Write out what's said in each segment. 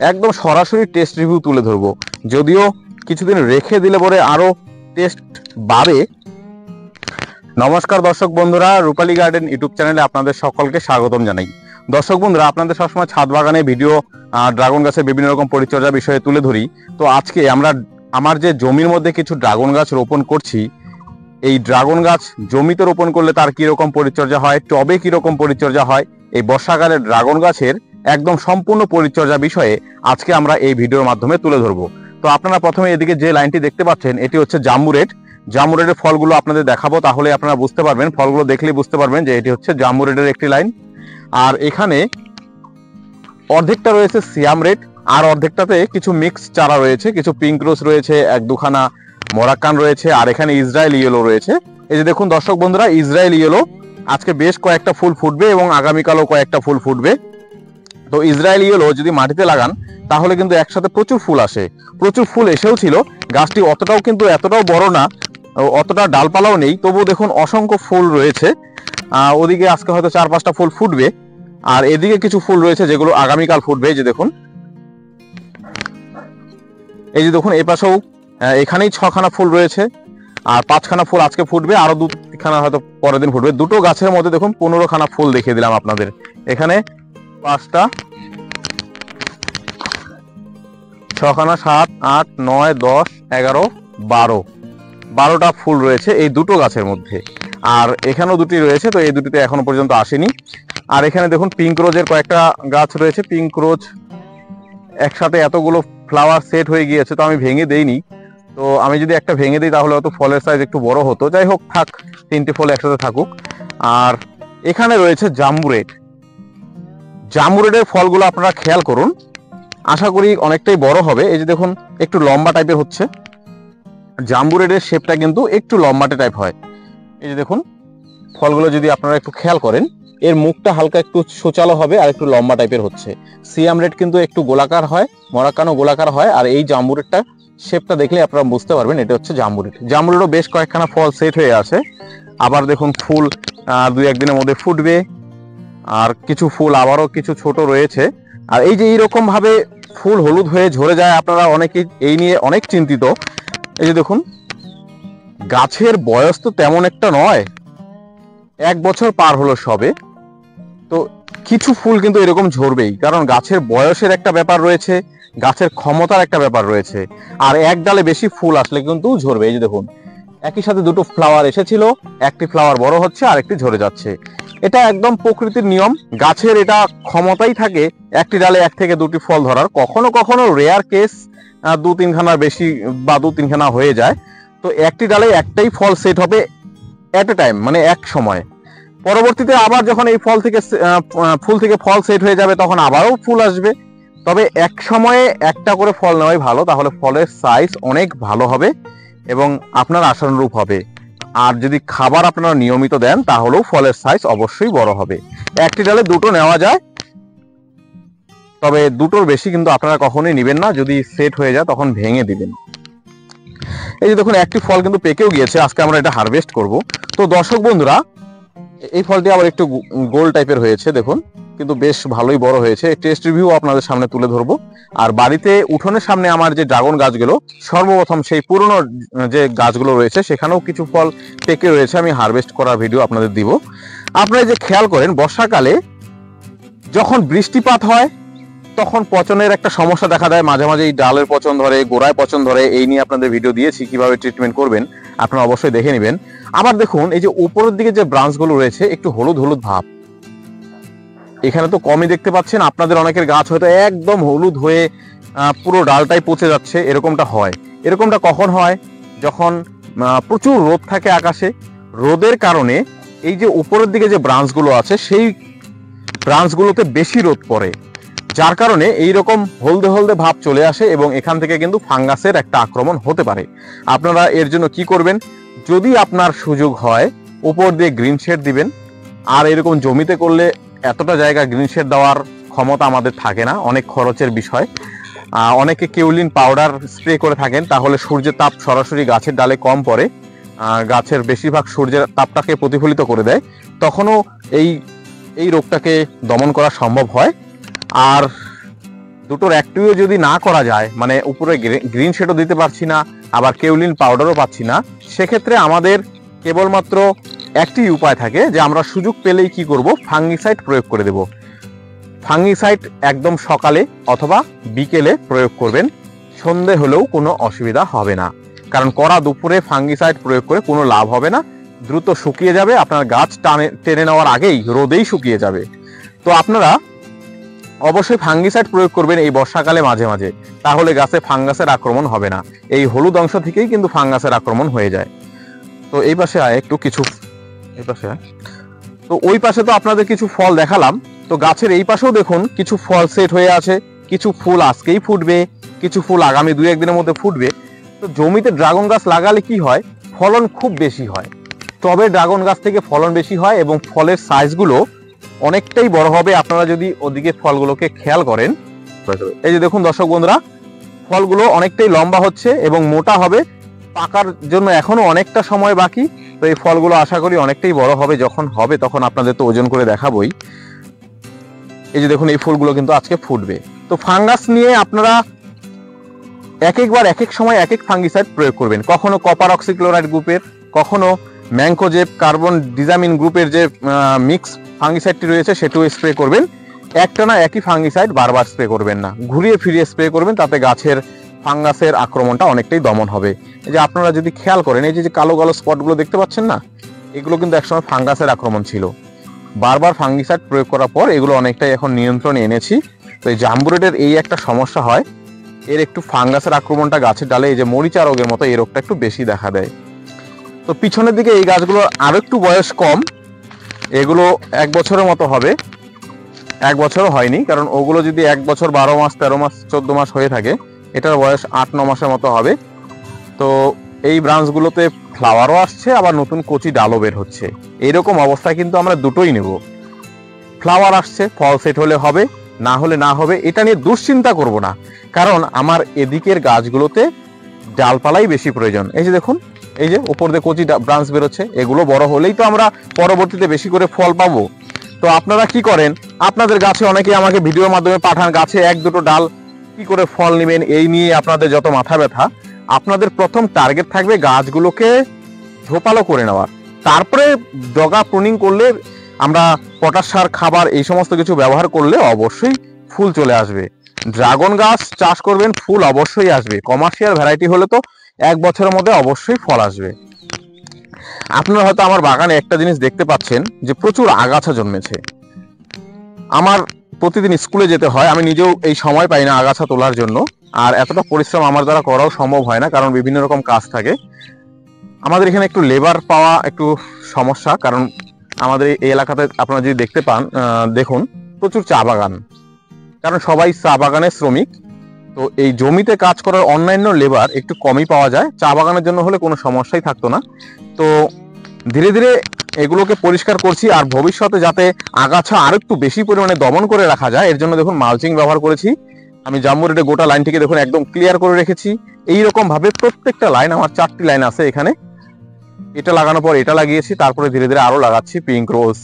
একদম সরাসরি test review তুলে ধরবো। যদিও কিছুদিন রেখে দিলে পরে আরো টেস্ট বাড়ে। নমস্কার দর্শক বন্ধুরা, রূপালী গার্ডেন ইউটিউব চ্যানেলে আপনাদের সকলকে স্বাগতম জানাই। দর্শক বন্ধুরা, আপনাদের সবসময় ছাদ বাগানে ভিডিও ড্রাগন গাছের বিভিন্ন রকম পরিচর্যা বিষয়ে তুলে ধরি। তো আজকে আমরা আমার যে জমির মধ্যে কিছু ড্রাগন গাছ রোপণ করছি, এই ড্রাগন গাছ জমিতে রোপণ করলে তার কিরকম পরিচর্যা হয়, টবে কিরকম পরিচর্যা হয়, এই বর্ষাকালে ড্রাগন গাছের একদম সম্পূর্ণ পরিচর্যা বিষয়ে আজকে আমরা এই ভিডিওর মাধ্যমে তুলে ধরবো। তো আপনারা প্রথমে এদিকে যে লাইনটি দেখতে পাচ্ছেন, এটি হচ্ছে জাম্বু রেড। জাম্বু রেডের ফলগুলো আপনাদের দেখাবো, তাহলে আপনারা বুঝতে পারবেন, ফলগুলো দেখলেই বুঝতে পারবেন যে এটি হচ্ছে জাম্বু রেডের একটি লাইন। আর এখানে অর্ধেকটা রয়েছে সিয়াম রেড, আর অর্ধেকটাতে কিছু মিক্স চারা রয়েছে, কিছু পিঙ্ক রোজ রয়েছে, এক দুখানা মোরাক্কান রয়েছে, আর এখানে ইসরায়েল ইয়েলো রয়েছে। এই যে দেখুন দর্শক বন্ধুরা, ইসরায়েল ইয়েলো আজকে বেশ কয়েকটা ফুল ফুটবে এবং আগামীকালও কয়েকটা ফুল ফুটবে। তো ইসরায়েল ইয়েলো যদি মাটিতে লাগান তাহলে কিন্তু একসাথে প্রচুর ফুল আসে। প্রচুর ফুল এসেও ছিল, গাছটি অতটাও কিন্তু এতটাও বড় না, অতটা ডালপালাও নেই, তবুও দেখুন অসংখ্য ফুল রয়েছে। ওদিকে আজকে হয়তো 4-5টা ফুল ফুটবে, আর এদিকে কিছু ফুল রয়েছে যেগুলো আগামীকাল ফুটবে। এই যে দেখুন, এই যে দেখুন, এই পাশেও এখানেই 6খানা ফুল রয়েছে, আর 5খানা ফুল আজকে ফুটবে, আরো 2খানা হয়তো পরের দিন ফুটবে। দুটো গাছের মধ্যে দেখুন 15খানা ফুল দেখিয়ে দিলাম আপনাদের। এখানে 5টা, 6খানা, 7, 8, 9, 10, 11, 12টা ফুল রয়েছে এই দুটো গাছের মধ্যে। আর এখানেও দুটি রয়েছে, তো এই দুটিতে এখনো পর্যন্ত আসেনি। আর এখানে দেখুন পিঙ্ক রোজের কয়েকটা গাছ রয়েছে। পিঙ্ক রোজ একসাথে এতগুলো ফ্লাওয়ার সেট হয়ে গিয়েছে, তো আমি ভেঙে দেইনি। তো আমি যদি একটা ভেঙে দিই তাহলে হয়তো ফলের সাইজ একটু বড় হতো। যাই হোক, থাক, 3টে ফল একসাথে থাকুক। আর এখানে রয়েছে জাম্বু রেড। জাম্বু রেডের ফলগুলো আপনারা খেয়াল করুন, আশা করি অনেকটাই বড় হবে। এই যে দেখুন, একটু লম্বা টাইপের হচ্ছে। জাম্বু রেডের শেপটা কিন্তু একটু লম্বাটে টাইপ হয়। এই যে দেখুন, ফলগুলো যদি আপনারা একটু খেয়াল করেন, এর মুখটা হালকা একটু সোচালো হবে আর একটু লম্বা টাইপের হচ্ছে। সিয়াম রেড কিন্তু একটু গোলাকার হয়, মরাক্কানও গোলাকার হয়, আর এই জাম্বু রেডটা শেপটা দেখলে আপনারা বুঝতে পারবেন এটা হচ্ছে জাম্বু রেড। জাম্বু রেডও বেশ কয়েকখানা ফল সেট হয়ে আছে। আবার দেখুন ফুল 2-1 দিনের মধ্যে ফুটবে, আর কিছু ফুল আবারও কিছু ছোট রয়েছে। আর এই যে এইরকম ভাবে ফুল হলুদ হয়ে ঝরে যায়, আপনারা অনেকেই এই নিয়ে অনেক চিন্তিত। এই যে দেখুন, গাছের বয়স তো তেমন একটা নয়, 1 বছর পার হলো সবে, তো কিছু ফুল কিন্তু এরকম ঝরবেই, কারণ গাছের বয়সের একটা ব্যাপার রয়েছে, গাছের ক্ষমতার একটা ব্যাপার রয়েছে। আর এক ডালে বেশি ফুল আসলে কিন্তু ঝরবে। এই যে দেখুন, একই সাথে দুটো ফ্লাওয়ার এসেছিল, একটি ফ্লাওয়ার বড় হচ্ছে আর একটি ঝরে যাচ্ছে। এটা একদম প্রকৃতির নিয়ম, গাছের এটা ক্ষমতাই থাকে একটি ডালে 1 থেকে 2টি ফল ধরার। কখনো কখনো রেয়ার কেস 2-3খানার বেশি বা 2-3খানা হয়ে যায়। তো একটি ডালে একটাই ফল সেট হবে এট এ টাইম, মানে এক সময়। পরবর্তীতে আবার যখন এই ফুল থেকে ফল সেট হয়ে যাবে, তখন আবারও ফুল আসবে। তবে এক সময়ে একটা করে ফল নেওয়াই ভালো, তাহলে ফলের সাইজ অনেক ভালো হবে এবং আপনার আশানুরূপ হবে। আর যদি খাবার আপনারা নিয়মিত দেন তাহলেও ফলের সাইজ অবশ্যই বড় হবে। একটি ডালে 2টো নেওয়া যায়, তবে 2টোর বেশি কিন্তু আপনারা কখনোই নেবেন না। যদি সেট হয়ে যায় তখন ভেঙে দিবেন। এই যে দেখুন, একটি ফল কিন্তু পেকেও গিয়েছে, আজকে আমরা এটা হারভেস্ট করব। তো দর্শক বন্ধুরা, এই ফলটি আবার একটু গোল টাইপের হয়েছে, দেখুন, কিন্তু বেশ ভালোই বড় হয়েছে। টেস্ট রিভিউ আপনাদের সামনে তুলে ধরবো। আর বাড়িতে উঠোনের সামনে আমার যে ড্রাগন গাছগুলো, সর্বপ্রথম সেই পুরনো যে গাছগুলো রয়েছে সেখানেও কিছু ফল পেকে রয়েছে, আমি হারভেস্ট করার ভিডিও আপনাদের দিব। আপনারা যে খেয়াল করেন, বর্ষাকালে যখন বৃষ্টিপাত হয় তখন পচনের একটা সমস্যা দেখা দেয়, মাঝে মাঝে এই ডালের পচন ধরে, গোড়ায় পচন ধরে। এই নিয়ে আপনাদের ভিডিও দিয়েছি, কিভাবে ট্রিটমেন্ট করবেন আপনারা অবশ্যই দেখে নেবেন। আবার দেখুন, এই যে উপরের দিকে যে ব্রাঞ্চগুলো রয়েছে একটু হলুদ হলুদ ভাব, এখানে তো কমই দেখতে পাচ্ছেন। আপনাদের অনেকের গাছ হয়তো একদম হলুদ হয়ে পুরো ডালটাই পচে যাচ্ছে, এরকমটা হয়। এরকমটা কখন হয়? যখন প্রচুর রোদ থাকে আকাশে। রোদের কারণে এই যে উপরের দিকে যে ব্রাঞ্চগুলো আছে, সেই ব্রাঞ্চগুলোতে বেশি রোদ পড়ে, যার কারণে এইরকম হলদে হলদে ভাব চলে আসে এবং এখান থেকে কিন্তু ফাঙ্গাসের একটা আক্রমণ হতে পারে। আপনারা এর জন্য কি করবেন? যদি আপনার সুযোগ হয়, উপর দিয়ে গ্রিন শেড দিবেন। আর এরকম জমিতে করলে এতটা জায়গা গ্রিন শেড দেওয়ার ক্ষমতা আমাদের থাকে না, অনেক খরচের বিষয়। অনেকে কেউলিন পাউডার স্প্রে করে থাকেন, তাহলে সূর্যের তাপ সরাসরি গাছের ডালে কম পড়ে, গাছের বেশিরভাগ সূর্যের তাপটাকে প্রতিফলিত করে দেয়, তখনও এই রোগটাকে দমন করা সম্ভব হয়। আর দুটোর একটিও যদি না করা যায়, মানে উপরে গ্রিন শেডও দিতে পারছি না, আবার কেউলিন পাউডারও পাচ্ছি না, সেক্ষেত্রে আমাদের কেবলমাত্র একটি উপায় থাকে যে আমরা সুযোগ পেলেই কি করব, ফাঙ্গিসাইড প্রয়োগ করে দেব। ফাঙ্গিসাইড একদম সকালে অথবা বিকেলে প্রয়োগ করবেন, সন্ধে হলেও কোনো অসুবিধা হবে না। কারণ কড়া দুপুরে ফাঙ্গিসাইড প্রয়োগ করে কোনো লাভ হবে না, দ্রুত শুকিয়ে যাবে, আপনার গাছ টেনে নেওয়ার আগেই রোদেই শুকিয়ে যাবে। তো আপনারা অবশ্যই ফাঙ্গিসাইড প্রয়োগ করবেন এই বর্ষাকালে মাঝে মাঝে, তাহলে গাছে ফাঙ্গাসের আক্রমণ হবে না। এই হলুদ অংশ থেকেই কিন্তু ফাঙ্গাসের আক্রমণ হয়ে যায়। তো এই পাশে একটু কিছু, এই পাশে তো ওই পাশে তো আপনাদের কিছু ফল দেখালাম, তো গাছের এই পাশেও দেখুন কিছু ফল সেট হয়ে আছে, কিছু ফুল আজকেই ফুটবে, কিছু ফুল আগামী 2-1 দিনের মধ্যে ফুটবে। তো জমিতে ড্রাগন গাছ লাগালে কি হয়, ফলন খুব বেশি হয়, তবে ড্রাগন গাছ থেকে ফলন বেশি হয় এবং ফলের সাইজগুলো অনেকটাই বড় হবে। আপনারা যদি ওদিকে ফলগুলোকে খেয়াল করেন, এই যে দেখুন দর্শক বন্ধুরা, ফলগুলো অনেকটাই লম্বা হচ্ছে এবং মোটা হবে, পাকার জন্য এখনো অনেকটা সময় বাকি। তো এই ফলগুলো আশা করি অনেকটাই বড় হবে, যখন হবে তখন আপনাদের তো ওজন করে দেখাবই। এই যে দেখুন এই ফুলগুলো কিন্তু আজকে ফুটবে। তো ফাঙ্গাস নিয়ে আপনারা এক একবার এক এক সময় এক এক ফাঙ্গিসাইড প্রয়োগ করবেন, কখনো কপার অক্সিক্লোরাইড গ্রুপের, কখনো ম্যাঙ্কোজেব কার্বন ডিজামিন গ্রুপের যে মিক্স ফাঙ্গিসাইডটি রয়েছে সেটাও স্প্রে করবেন। একটানা একই ফাঙ্গিসাইড বারবার স্প্রে করবেন না, ঘুরিয়ে ফিরিয়ে স্প্রে করবেন, তাতে গাছের ফাঙ্গাসের আক্রমণটা অনেকটাই দমন হবে। এই যে আপনারা যদি খেয়াল করেন, এই যে কালো কালো স্পটগুলো দেখতে পাচ্ছেন না, এগুলো কিন্তু একসময় ফাঙ্গাসের আক্রমণ ছিল। বারবার ফাঙ্গিসাইড প্রয়োগ করার পর এগুলো অনেকটাই এখন নিয়ন্ত্রণে এনেছি। তো এই জাম্বুরেটের এই একটা সমস্যা হয়, এর একটু ফাঙ্গাসের আক্রমণটা গাছের ডালে এই যে মরিচা রোগের মতো এই রোগটা একটু বেশি দেখা দেয়। তো পিছনের দিকে এই গাছগুলো আরো একটু বয়স কম, এগুলো 1 বছরের মতো হবে, 1 বছরও হয়নি, কারণ ওগুলো যদি 1 বছর 12 মাস 13 মাস 14 মাস হয়ে থাকে, এটার বয়স 8-9 মাসের মতো হবে। তো এই ব্রাঞ্চগুলোতে ফ্লাওয়ারও আসছে, আবার নতুন কচি ডালও বের হচ্ছে। এইরকম অবস্থায় কিন্তু আমরা দুটোই নেব, ফ্লাওয়ার আসছে, ফল সেট হলে হবে, না হলে না হবে, এটা নিয়ে দুশ্চিন্তা করব না, কারণ আমার এদিকের গাছগুলোতে ডালপালাই বেশি প্রয়োজন। এই যে দেখুন, এই যে উপর দিয়ে কচি ব্রাঞ্চ বেরোচ্ছে, এগুলো বড় হলেই তো আমরা পরবর্তীতে বেশি করে ফল পাবো। তো আপনারা কি করেন, আপনাদের গাছে অনেকে আমাকে ভিডিওর মাধ্যমে পাঠান, গাছে 1-2 ডাল কি করে ফল নেবেন, এই নিয়ে আপনাদের যত মাথা ব্যথা। আপনাদের প্রথম টার্গেট থাকবে গাছগুলোকে ঝোপালো করে নেওয়ার, তারপরে ডগা প্রুনিং করলে, আমরা পটাশ সার, খাবার এই সমস্ত কিছু ব্যবহার করলে অবশ্যই ফুল চলে আসবে। ড্রাগন গাছ চাষ করবেন, ফুল অবশ্যই আসবে। কমার্শিয়াল ভ্যারাইটি হলে তো 1 বছরের মধ্যে অবশ্যই ফল আসবে। আপনারা হয়তো আমার বাগানে একটা জিনিস দেখতে পাচ্ছেন যে প্রচুর আগাছা জন্মেছে। আমার প্রতিদিন স্কুলে যেতে হয়, আমি নিজেও এই সময় পাই না আগাছা তোলার জন্য, আর এতটা পরিশ্রম আমার দ্বারা করাও সম্ভব হয় না, কারণ বিভিন্ন রকম কাজ থাকে। আমাদের এখানে একটু লেবার পাওয়া একটু সমস্যা, কারণ আমাদের এই এলাকাতে আপনারা যদি দেখতে পান, দেখুন প্রচুর চা বাগান, কারণ সবাই চা বাগানের শ্রমিক। তো এই জমিতে কাজ করার অন্যান্য লেবার একটু কমই পাওয়া যায়, চা বাগানের জন্য হলে কোনো সমস্যাই থাকতো না। তো ধীরে ধীরে এগুলোকে পরিষ্কার করছি, আর ভবিষ্যতে যাতে আগাছা আর একটু বেশি পরিমাণে দমন করে রাখা যায়, এর জন্য দেখুন মালচিং ব্যবহার করেছি। আমি জাম্বুরেটে গোটা লাইনটিকে দেখুন একদম ক্লিয়ার করে রেখেছি। এইরকম ভাবে প্রত্যেকটা লাইন, আমার 4টি লাইন আছে এখানে, এটা লাগানোর পর এটা লাগিয়েছি, তারপরে ধীরে ধীরে আরো লাগাচ্ছি, পিঙ্ক রোজ,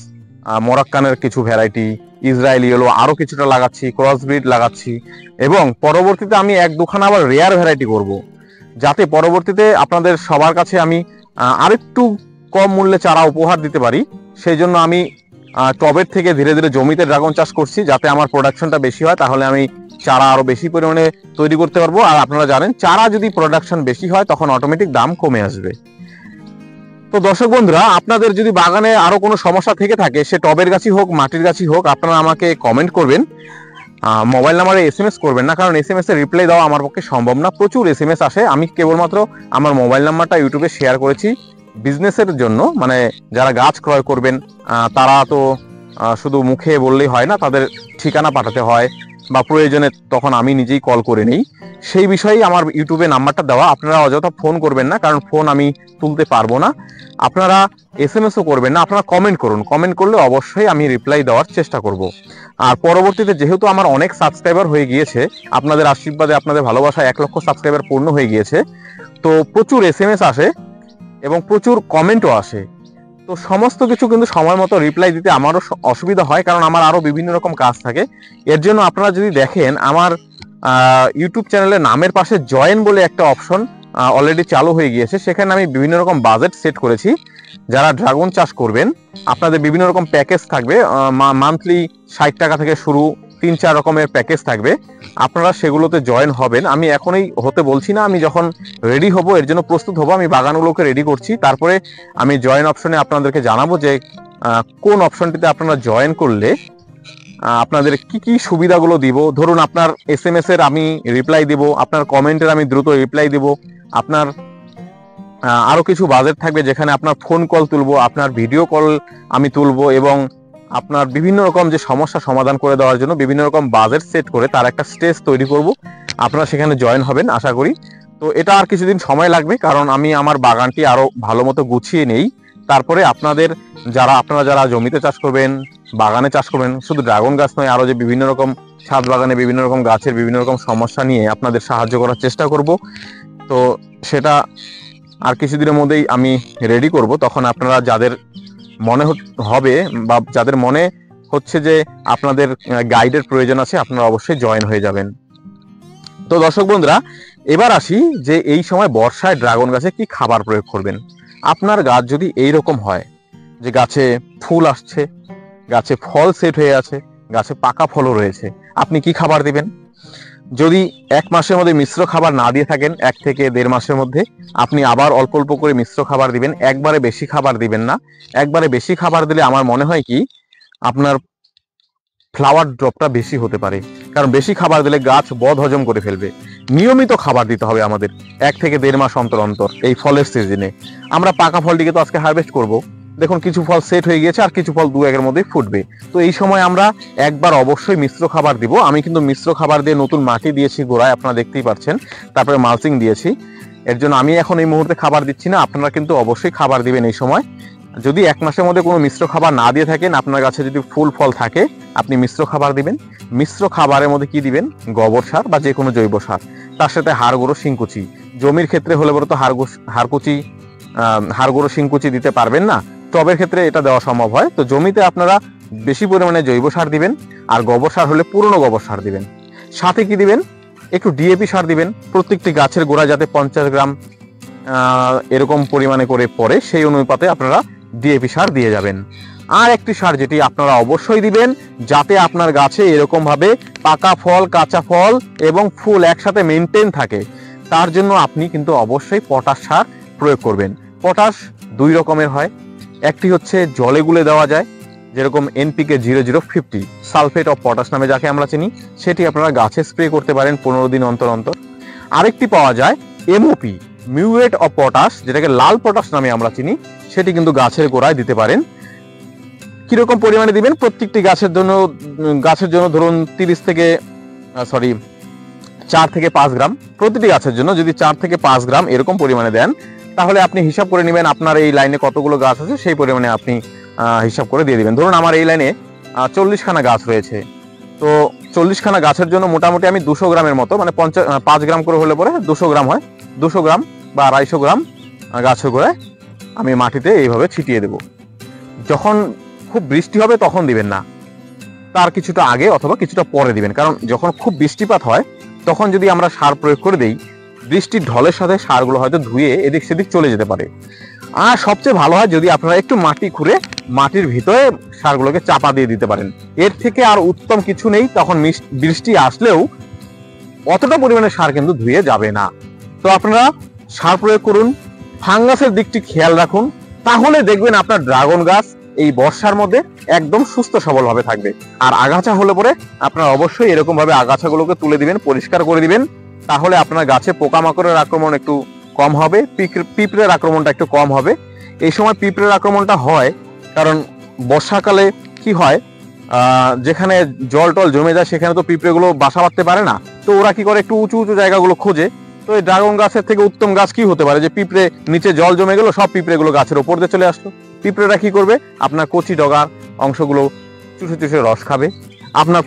মরাক্কানের কিছু ভ্যারাইটি, ইসরায়েলি ইয়েলো আরো কিছুটা লাগাচ্ছি, ক্রসব্রিড লাগাচ্ছি, এবং পরবর্তীতে আমি 1-2খানা আবার রেয়ার ভ্যারাইটি করব, যাতে পরবর্তীতে আপনাদের সবার কাছে আমি আরেকটু কম মূল্যে চারা উপহার দিতে পারি। সেই জন্য আমি টবের থেকে ধীরে ধীরে জমিতে ড্রাগন চাষ করছি, যাতে আমার প্রোডাকশনটা বেশি হয়, তাহলে আমি চারা আরো বেশি পরিমাণে তৈরি করতে পারবো। আর আপনারা জানেন, চারা যদি প্রোডাকশন বেশি হয় তখন অটোমেটিক দাম কমে আসবে। তো দর্শক বন্ধুরা, আপনাদের যদি বাগানে আরো কোনো সমস্যা থেকে থাকে, সে টবের গাছই হোক মাটির গাছই হোক, আপনারা আমাকে কমেন্ট করবেন, মোবাইল নাম্বারে SMS করবেন না, কারণ SMS এর রিপ্লাই দেওয়া আমার পক্ষে সম্ভব না, প্রচুর SMS আসে। আমি কেবলমাত্র আমার মোবাইল নাম্বারটা ইউটিউবে শেয়ার করেছি বিজনেসের জন্য, মানে যারা গাছ ক্রয় করবেন তারা তো শুধু মুখে বললেই হয় না, তাদের ঠিকানা পাঠাতে হয়, বা প্রয়োজনে তখন আমি নিজেই কল করে নিই। সেই বিষয়েই আমার ইউটিউবে নাম্বারটা দেওয়া। আপনারা অযথা ফোন করবেন না, কারণ ফোন আমি তুলতে পারবো না। আপনারা SMS-ও করবেন না, আপনারা কমেন্ট করুন, কমেন্ট করলে অবশ্যই আমি রিপ্লাই দেওয়ার চেষ্টা করব। আর পরবর্তীতে যেহেতু আমার অনেক সাবস্ক্রাইবার হয়ে গিয়েছে, আপনাদের আশীর্বাদে, আপনাদের ভালোবাসায় 1 লক্ষ সাবস্ক্রাইবার পূর্ণ হয়ে গিয়েছে, তো প্রচুর SMS আসে এবং প্রচুর কমেন্টও আসে। তো সমস্ত কিছু কিন্তু সময় মতো রিপ্লাই দিতে আমারও অসুবিধা হয়, কারণ আমার আরো বিভিন্ন রকম কাজ থাকে। এর জন্য আপনারা যদি দেখেন, আমার ইউটিউব চ্যানেলের নামের পাশে জয়েন বলে একটা অপশন অলরেডি চালু হয়ে গিয়েছে। সেখানে আমি বিভিন্ন রকম বাজেট সেট করেছি। যারা ড্রাগন চাষ করবেন আপনাদের বিভিন্ন রকম প্যাকেজ থাকবে, মান্থলি 60 টাকা থেকে শুরু, 3-4 রকমের প্যাকেজ থাকবে। আপনারা সেগুলোতে জয়েন হবেন। আমি এখনই হতে বলছি না, আমি যখন রেডি হব, এর জন্য প্রস্তুত হব, আমি বাগানগুলোকে রেডি করছি, তারপরে আমি জয়েন অপশনে আপনাদেরকে জানাবো যে কোন অপশনটিতে আপনারা জয়েন করলে আপনাদের কি কি সুবিধাগুলো দিব। ধরুন আপনার SMS এর আমি রিপ্লাই দিব, আপনার কমেন্টের আমি দ্রুত রিপ্লাই দিব, আপনার আরো কিছু বাজেট থাকবে যেখানে আপনার ফোন কল তুলবো, আপনার ভিডিও কল আমি তুলবো, এবং আপনার বিভিন্ন রকম যে সমস্যা সমাধান করে দেওয়ার জন্য বিভিন্ন রকম বাজেট সেট করে তার একটা স্টেজ তৈরি করব। আপনারা সেখানে জয়েন হবেন আশা করি। তো এটা আর কিছুদিন সময় লাগবে, কারণ আমি আমার বাগানটি আরো ভালো মতো গুছিয়ে নেই। তারপরে আপনারা যারা জমিতে চাষ করবেন, বাগানে চাষ করবেন, শুধু ড্রাগন গাছ নয়, আরো যে বিভিন্ন রকম ছাদ বাগানে বিভিন্ন রকম গাছের বিভিন্ন রকম সমস্যা নিয়ে আপনাদের সাহায্য করার চেষ্টা করব। তো সেটা আর কিছুদিনের মধ্যেই আমি রেডি করব। তখন আপনারা যাদের মনে হবে বা যাদের মনে হচ্ছে যে আপনাদের গাইডের প্রয়োজন আছে, আপনারা অবশ্যই জয়েন হয়ে যাবেন। তো দর্শক বন্ধুরা, এবার আসি যে এই সময় বর্ষায় ড্রাগন গাছে কি খাবার প্রয়োগ করবেন। আপনার গাছ যদি এই রকম হয় যে গাছে ফুল আসছে, গাছে ফল সেট হয়ে আছে, গাছে পাকা ফলও রয়েছে, আপনি কি খাবার দিবেন? যদি 1 মাসের মধ্যে মিশ্র খাবার না দিয়ে থাকেন, 1 থেকে 1.5 মাসের মধ্যে আপনি আবার অল্প অল্প করে মিশ্র খাবার দিবেন। একবারে বেশি খাবার দিবেন না। একবারে বেশি খাবার দিলে আমার মনে হয় কি আপনার ফ্লাওয়ার ড্রপটা বেশি হতে পারে, কারণ বেশি খাবার দিলে গাছ বদ হজম করে ফেলবে। নিয়মিত খাবার দিতে হবে আমাদের 1 থেকে 1.5 মাস অন্তর অন্তর। এই ফলের সিজনে আমরা পাকা ফলটিকে তো আজকে হারভেস্ট করব, দেখুন কিছু ফল সেট হয়ে গিয়েছে, আর কিছু ফল 2-1 মধ্যেই ফুটবে। তো এই সময় আমরা একবার অবশ্যই মিশ্র খাবার দিব। আমি কিন্তু মিশ্র খাবার দিয়ে নতুন মাটি দিয়েছি গোড়ায়, আপনারা দেখতেই পাচ্ছেন, তারপরে মালচিং দিয়েছি। এর জন্য আমি এখন এই মুহূর্তে খাবার দিচ্ছি না, আপনারা কিন্তু অবশ্যই খাবার দিবেন এই সময়। যদি 1 মাসের মধ্যে কোনো মিশ্র খাবার না দিয়ে থাকেন, আপনার কাছে যদি ফুল ফল থাকে, আপনি মিশ্র খাবার দিবেন। মিশ্র খাবারের মধ্যে কি দিবেন? গোবর সার বা যে কোনো জৈব সার, তার সাথে হাড় গুঁড়ো শিংকুচি। জমির ক্ষেত্রে হলে বড় তো হাড় গুঁড়ো শিংকুচি দিতে পারবেন না, টবের ক্ষেত্রে এটা দেওয়া সম্ভব হয়। তো জমিতে আপনারা বেশি পরিমাণে জৈব সার দিবেন, আর গোবর সার হলে পুরনো গোবর সার দিবেন। সাথে কি দিবেন? একটু DAP সার দিবেন। প্রত্যেকটি গাছের গোড়া যাতে 50 গ্রাম এরকম পরিমাণে করে পড়ে, সেই অনুপাতে আপনারা DAP সার দিয়ে যাবেন। আর একটি সার যেটি আপনারা অবশ্যই দিবেন, যাতে আপনার গাছে এরকম ভাবে পাকা ফল, কাঁচা ফল এবং ফুল একসাথে মেনটেন থাকে, তার জন্য আপনি কিন্তু অবশ্যই পটাশ সার প্রয়োগ করবেন। পটাশ 2 রকমের হয়। একটি হচ্ছে জলে গুলে দেওয়া যায়, যেরকম NPK 0050 সালফেট অফ পটাশ নামে যাকে আমরা চিনি, সেটি আপনারা গাছে স্প্রে করতে পারেন 15 দিন অন্তর অন্তর। আরেকটি পাওয়া যায় MOP মিউরেট অফ পটাশ, যেটাকে লাল পটাশ নামে আমরা চিনি, সেটি কিন্তু গাছের গোড়ায় দিতে পারেন। কিরকম পরিমাণে দিবেন? প্রত্যেকটি গাছের জন্য ধরুন 4 থেকে 5 গ্রাম প্রতিটি গাছের জন্য। যদি 4 থেকে 5 গ্রাম এরকম পরিমাণে দেন, তাহলে আপনি হিসাব করে নেবেন আপনার এই লাইনে কতগুলো গাছ আছে, সেই পরিমাণে আপনি হিসাব করে দিয়ে দিবেন। ধরুন আমার এই লাইনে 40 খানা গাছ রয়েছে, তো 40 খানা গাছের জন্য মোটামুটি আমি 200 গ্রামের মতো, মানে 5 গ্রাম করে হলে পরে 200 গ্রাম হয়, 200 গ্রাম বা 250 গ্রাম গাছের গোড়ায় আমি মাটিতে এইভাবে ছিটিয়ে দেব। যখন খুব বৃষ্টি হবে তখন দিবেন না, তার কিছুটা আগে অথবা কিছুটা পরে দিবেন, কারণ যখন খুব বৃষ্টিপাত হয় তখন যদি আমরা সার প্রয়োগ করে দেই, বৃষ্টির ঢলের সাথে সারগুলো হয়তো ধুয়ে এদিক সেদিক চলে যেতে পারে। আর সবচেয়ে ভালো হয় যদি আপনারা একটু মাটি খুঁড়ে মাটির ভিতরে সারগুলোকে চাপা দিয়ে দিতে পারেন। এর থেকে আর উত্তম কিছু নেই। তখন বৃষ্টি আসলেও অতটা পরিমাণে সার কিন্তু ধুয়ে যাবে না। তো আপনারা সার প্রয়োগ করুন, ফাঙ্গাসের দিকটি খেয়াল রাখুন, তাহলে দেখবেন আপনার ড্রাগন গাছ এই বর্ষার মধ্যে একদম সুস্থ সবল ভাবে থাকবে। আর আগাছা হলে পরে আপনারা অবশ্যই এরকম ভাবে আগাছাগুলোকে তুলে দিবেন, পরিষ্কার করে দিবেন, তাহলে আপনার গাছে পোকামাকড়ের আক্রমণ একটু কম হবে, পিঁপড়ের আক্রমণটা একটু কম হবে। এই সময় পিঁপড়ের আক্রমণটা হয় কারণ বর্ষাকালে কি হয়, যেখানে জল টল জমে যায় সেখানে তো পিঁপড়েগুলো বাসা বাঁধতে পারে না, তো ওরা কি করে একটু উঁচু উঁচু জায়গাগুলো খোঁজে। তো এই ড্রাগন গাছের থেকে উত্তম গাছ কি হতে পারে, যে পিঁপড়ে নিচে জল জমে গেল, সব পিঁপড়েগুলো গাছের ওপর দিয়ে চলে আসলো। পিঁপড়েরা কি করবে, আপনার কচি ডগার অংশগুলো চুষে চুষে রস খাবে। আপনার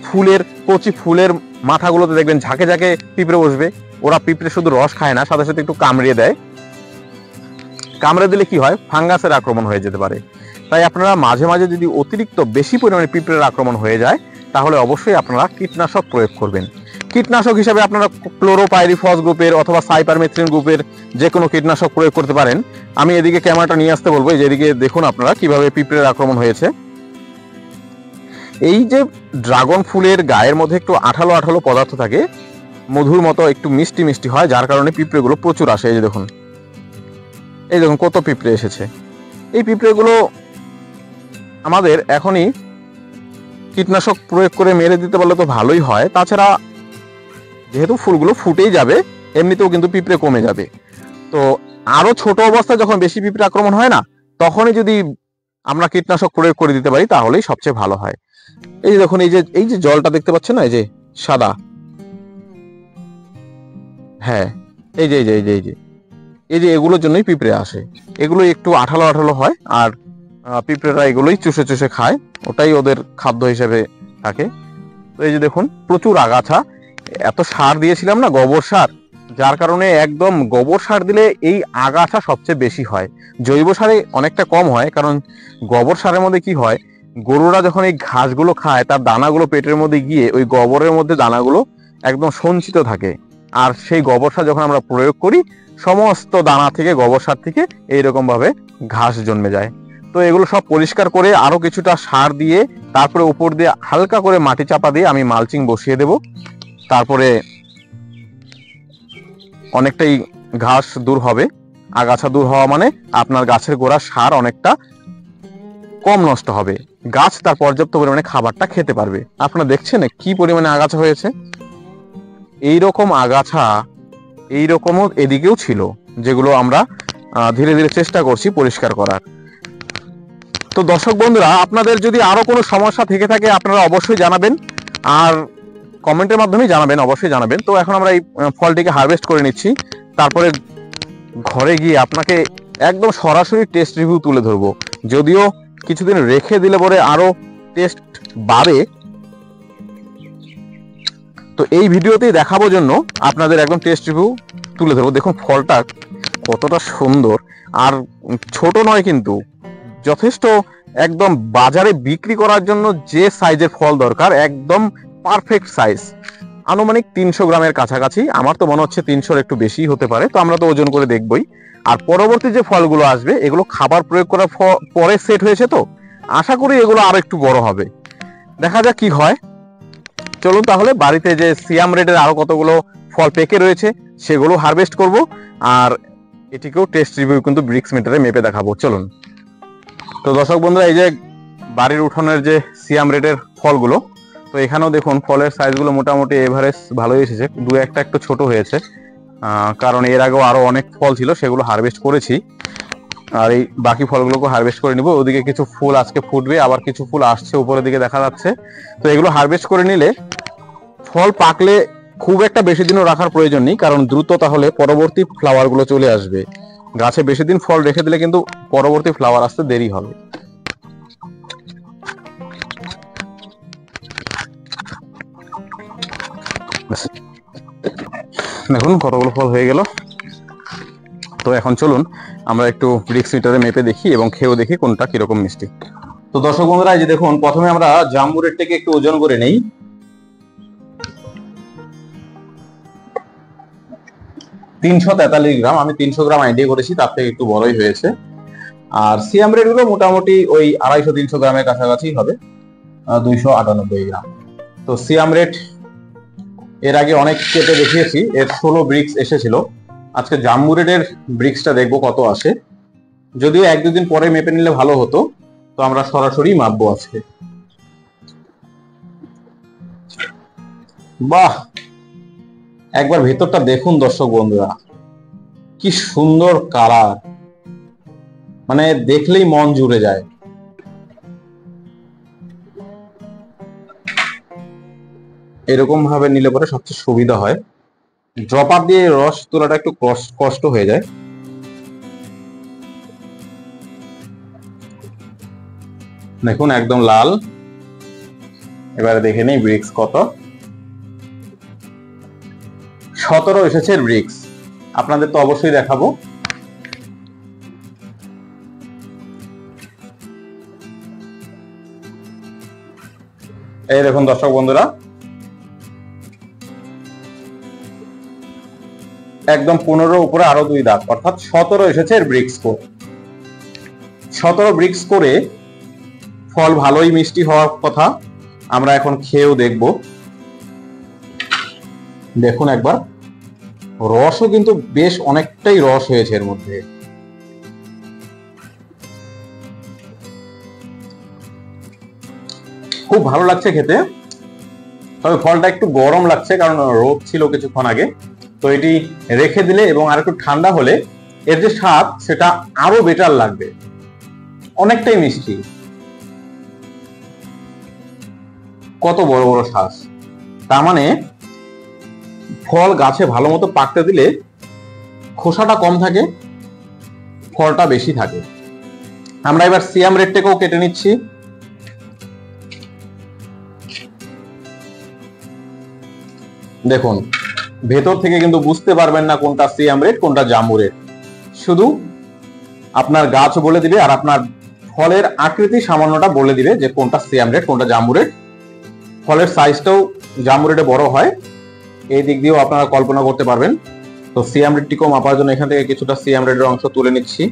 কচি ফুলের মাথাগুলোতে দেখবেন ঝাঁকে ঝাঁকে পিঁপড়ে বসবে। ওরা পিঁপড়ে শুধু রস খায় না, সাথে সাথে একটু কামড়িয়ে দেয়। কামড়ে দিলে কি হয়, ফাঙ্গাসের আক্রমণ হয়ে যেতে পারে। তাই আপনারা মাঝে মাঝে যদি অতিরিক্ত বেশি পরিমাণে পিঁপড়ের আক্রমণ হয়ে যায়, তাহলে অবশ্যই আপনারা কীটনাশক প্রয়োগ করবেন। কীটনাশক হিসাবে আপনারা ক্লোরোপাইরিফস গ্রুপের অথবা সাইপারমেথ্রিন গ্রুপের যে কোনো কীটনাশক প্রয়োগ করতে পারেন। আমি এদিকে ক্যামেরাটা নিয়ে আসতে বলবো, যেদিকে দেখুন আপনারা কিভাবে পিঁপড়ের আক্রমণ হয়েছে। এই যে ড্রাগন ফুলের গায়ের মধ্যে একটু আঠালো আঠালো পদার্থ থাকে, মধুর মতো একটু মিষ্টি মিষ্টি হয়, যার কারণে পিঁপড়েগুলো প্রচুর আসে। এই দেখুন কত পিঁপড়ে এসেছে। এই পিঁপড়েগুলো আমাদের এখনই কীটনাশক প্রয়োগ করে মেরে দিতে পারলে তো ভালোই হয়। তাছাড়া যেহেতু ফুলগুলো ফুটেই যাবে, এমনিতেও কিন্তু পিঁপড়ে কমে যাবে। তো আরো ছোট অবস্থায় যখন বেশি পিঁপড়ে আক্রমণ হয় না, তখনই যদি আমরা কীটনাশক প্রয়োগ করে দিতে পারি তাহলেই সবচেয়ে ভালো হয়। এই যে দেখুন, এই যে জলটা দেখতে পাচ্ছেন না, এই যে সাদা, হ্যাঁ এই যে এগুলোর জন্যই পিঁপড়ে আসে। এগুলো একটু আঠালো আঠালো হয়, আর পিঁপড়েরা এগুলোই চুষে চুষে খায়, ওটাই ওদের খাদ্য হিসেবে থাকে। তো এই যে দেখুন প্রচুর আগাছা, এত সার দিয়েছিলাম না, গোবর সার, যার কারণে একদম গোবর সার দিলে এই আগাছা সবচেয়ে বেশি হয়। জৈব সারে অনেকটা কম হয়, কারণ গোবর সারের মধ্যে কি হয়, গরুরা যখন এই ঘাসগুলো খায় তার দানাগুলো পেটের মধ্যে গিয়ে ওই গোবরের মধ্যে দানাগুলো একদম সঞ্চিত থাকে। আর সেই গোবর সার যখন আমরা প্রয়োগ করি, সমস্ত দানা থেকে, গোবর সার থেকে এইরকম ভাবে ঘাস জন্মে যায়। তো এগুলো সব পরিষ্কার করে আরো কিছুটা সার দিয়ে, তারপরে উপর দিয়ে হালকা করে মাটি চাপা দিয়ে আমি মালচিং বসিয়ে দেব। তারপরে অনেকটাই ঘাস দূর হবে। আগাছা দূর হওয়া মানে আপনার গাছের গোড়ার সার অনেকটা কম নষ্ট হবে, গাছ তার পর্যাপ্ত পরিমাণে খাবারটা খেতে পারবে। আপনারা দেখছেন কি পরিমাণে আগাছা হয়েছে। এইরকম আগাছা এইরকমও এদিকেও ছিল, যেগুলো আমরা ধীরে ধীরে চেষ্টা করছি পরিষ্কার করার। তো দর্শক বন্ধুরা, আপনাদের যদি আরো কোনো সমস্যা থেকে থাকে আপনারা অবশ্যই জানাবেন, আর কমেন্টের মাধ্যমে জানাবেন, অবশ্যই জানাবেন। তো এখন আমরা এই ফলটিকে হারভেস্ট করে নিচ্ছি, তারপরে ঘরে গিয়ে আপনাকে একদম সরাসরি টেস্ট রিভিউ তুলে ধরবো। যদিও কিছুদিন রেখে দিলে পরে আরো টেস্ট বাড়ে, তো এই ভিডিওতেই দেখাবো জন্য আপনাদের একদম টেস্ট রিভিউ তুলে ধরবো। দেখুন ফলটা কতটা সুন্দর, আর ছোট নয় কিন্তু, যথেষ্ট একদম বাজারে বিক্রি করার জন্য যে সাইজের ফল দরকার, একদম পারফেক্ট সাইজ। আনুমানিক 300 গ্রামের কাছাকাছি, আমার তো মনে হচ্ছে 300-র একটু বেশি হতে পারে। তো আমরা তো ওজন করে দেখবই। আর পরবর্তী যে ফলগুলো আসবে, এগুলো খাবার প্রয়োগ করার পরে সেট হয়েছে, তো আশা করি এগুলো আরো একটু বড় হবে। দেখা যাক কি হয়। চলুন তাহলে বাড়িতে যে সিয়াম রেডের আরো কতগুলো ফল পেকে রয়েছে সেগুলো হারভেস্ট করব, আর এটিকেও টেস্ট রিভিউ কিন্তু ব্রিক্স মিটারে মেপে দেখাবো। চলুন। তো দর্শক বন্ধুরা, এই যে বাড়ির উঠোনের যে সিয়াম রেডের ফলগুলো, তো এখানেও দেখুন ফলের সাইজগুলো মোটামুটি এভারেজ ভালোই এসেছে, দু একটা একটু ছোট হয়েছে, কারণ এর আগেও আরো অনেক ফল ছিল, সেগুলো হারভেস্ট করেছি। আর এই বাকি ফলগুলোকে হারভেস্ট করে নিব। ওদিকে কিছু ফুল আজকে ফুটবে, আবার কিছু ফুল আসছে উপরের দিকে দেখা যাচ্ছে। তো এগুলো হারভেস্ট করে নিলে ফল পাকলে খুব একটা বেশি দিনও রাখার প্রয়োজন নেই, কারণ দ্রুত তাহলে পরবর্তী ফ্লাওয়ার গুলো চলে আসবে। গাছে বেশি দিন ফল রেখে দিলে কিন্তু পরবর্তী ফ্লাওয়ার আসতে দেরি হবে। দেখুন কতগুলো ফল হয়ে গেল। তো এখন চলুন আমরা একটু ব্রিক্স মিটারে মেপে দেখি এবং খেয়েও দেখি কোনটা কিরকম মিষ্টি। তো দর্শক বন্ধুরা, এই যে দেখুন প্রথমে আমরা জাম্বু রেডটাকে একটু ওজন করে নেই। $343 আমি 300 গ্রাম আইডিয়া করেছি, তার থেকে একটু বড়ই হয়েছে। আর সিয়াম রেড গুলো মোটামুটি ওই 250-300 গ্রামের কাছাকাছি হবে, 298 গ্রাম। তো সিয়াম রেড এর আগে অনেক কেটে দেখিয়েছি, এর 16 ব্রিক্স এসেছিল। আজকে জাম্বু রেডের ব্রিক্সটা দেখবো কত আসে, যদিও 1-2 দিন পরে মেপে নিলে ভালো হতো। তো আমরা সরাসরি মাপবো আজকে। বাহ, একবার ভেতরটা দেখুন দর্শক বন্ধুরা, কি সুন্দর কালার, মানে দেখলেই মন জুড়ে যায়। এরকম ভাবে নিলে পরে সবচেয়ে সুবিধা হয়, ড্রপার দিয়ে রস তোলাটা একটু কষ্ট হয়ে যায়। দেখুন একদম লাল। এবারে দেখে নেই ব্রিক্স কত। 17 এসেছে ব্রিক্স, আপনাদের তো অবশ্যই দেখাবো। এই দেখুন দর্শক বন্ধুরা, একদম 15 উপরে আরো 2 দাগ, অর্থাৎ 17 এসেছে এর ব্রিক স্কোর। 17 ব্রিক স্কোরে ফল ভালোই মিষ্টি হওয়ার কথা। আমরা এখন খেয়েও দেখব। দেখুন একবার, রসও কিন্তু বেশ অনেকটাই রস হয়েছে এর মধ্যে। খুব ভালো লাগছে খেতে, তবে ফলটা একটু গরম লাগছে কারণ রোদ ছিল কিছুক্ষণ আগে। তো এটি রেখে দিলে এবং আর একটু ঠান্ডা হলে এর যে স্বাদ সেটা আরো বেটার লাগবে, অনেকটাই মিষ্টি। কত বড় বড় শ্বাস, তার মানে ফল গাছে ভালো মতো পাকতে দিলে খোসাটা কম থাকে, ফলটা বেশি থাকে। আমরা এবার সিয়াম রেডটাকেও কেটে নিচ্ছি। দেখুন, ভেতর থেকে কিন্তু বুঝতে পারবেন না কোনটা সিয়াম রেড কোনটা জাম্বু রেড, শুধু আপনার গাছ বলে দিবে আর আপনার ফলের আকৃতি সামান্যটা বলে দিবে যে কোনটা সিয়াম রেড কোনটা জাম্বু রেড। ফলের সাইজটাও জাম্বু রেডে বড় হয়, এই দিক দিয়েও আপনারা কল্পনা করতে পারবেন। তো সিয়াম রেডটিকেও মাপার জন্য এখান থেকে কিছুটা সিয়াম রেডের অংশ তুলে নিচ্ছি।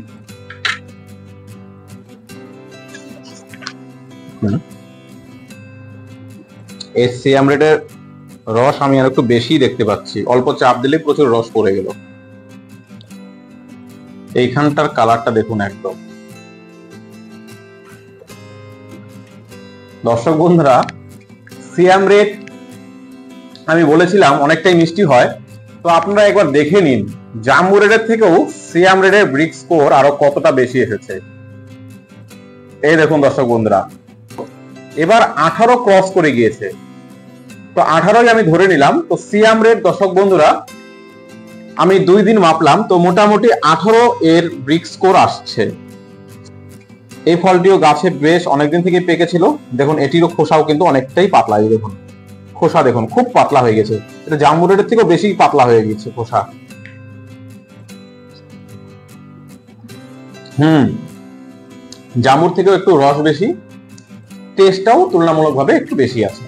এই সিয়াম রেডের রস আমি আর একটু বেশি দেখতে পাচ্ছি, অল্প চাপ দিলে প্রচুর রস পড়ে গেল। এইখানটার কালারটা দেখুন একদম। দর্শক বন্ধুরা, সিয়াম রেড আমি বলেছিলাম অনেকটাই মিষ্টি হয়, তো আপনারা একবার দেখে নিন জাম্বু রেডের থেকেও সিয়াম রেডের ব্রিক স্কোর আরো কতটা বেশি এসেছে। এই দেখুন দর্শক বন্ধুরা, এবার 18 ক্রস করে গিয়েছে। তো 18ই আমি ধরে নিলাম। তো সিয়াম রেড দর্শক বন্ধুরা আমি 2 দিন মাপলাম, তো মোটামুটি 18 এর ব্রিক স্কোর আসছে। এই ফলটিও গাছে বেশ অনেকদিন থেকে পেকেছিল। দেখুন এটিরও খোসাও কিন্তু অনেকটাই পাতলা, এই দেখুন খোসা দেখুন খুব পাতলা হয়ে গেছে, এটা জাম্বু রেডের থেকেও বেশি পাতলা হয়ে গেছে খোসা। জাম্বুর থেকেও একটু রস বেশি, টেস্টটাও তুলনামূলকভাবে একটু বেশি আছে।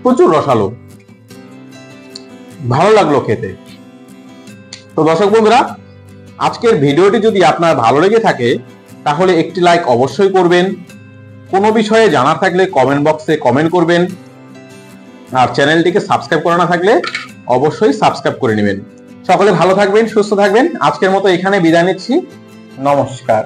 প্রচুর রসালো, ভালো লাগলো খেতে। তো দর্শক বন্ধুরা, আজকের ভিডিওটি যদি আপনার ভালো লেগে থাকে তাহলে একটি লাইক অবশ্যই করবেন। কোনো বিষয়ে জানার থাকলে কমেন্ট বক্সে কমেন্ট করবেন, আর চ্যানেলটিকে সাবস্ক্রাইব করা না থাকলে অবশ্যই সাবস্ক্রাইব করে নেবেন। সকলে ভালো থাকবেন, সুস্থ থাকবেন। আজকের মতো এখানে বিদায় নিচ্ছি, নমস্কার।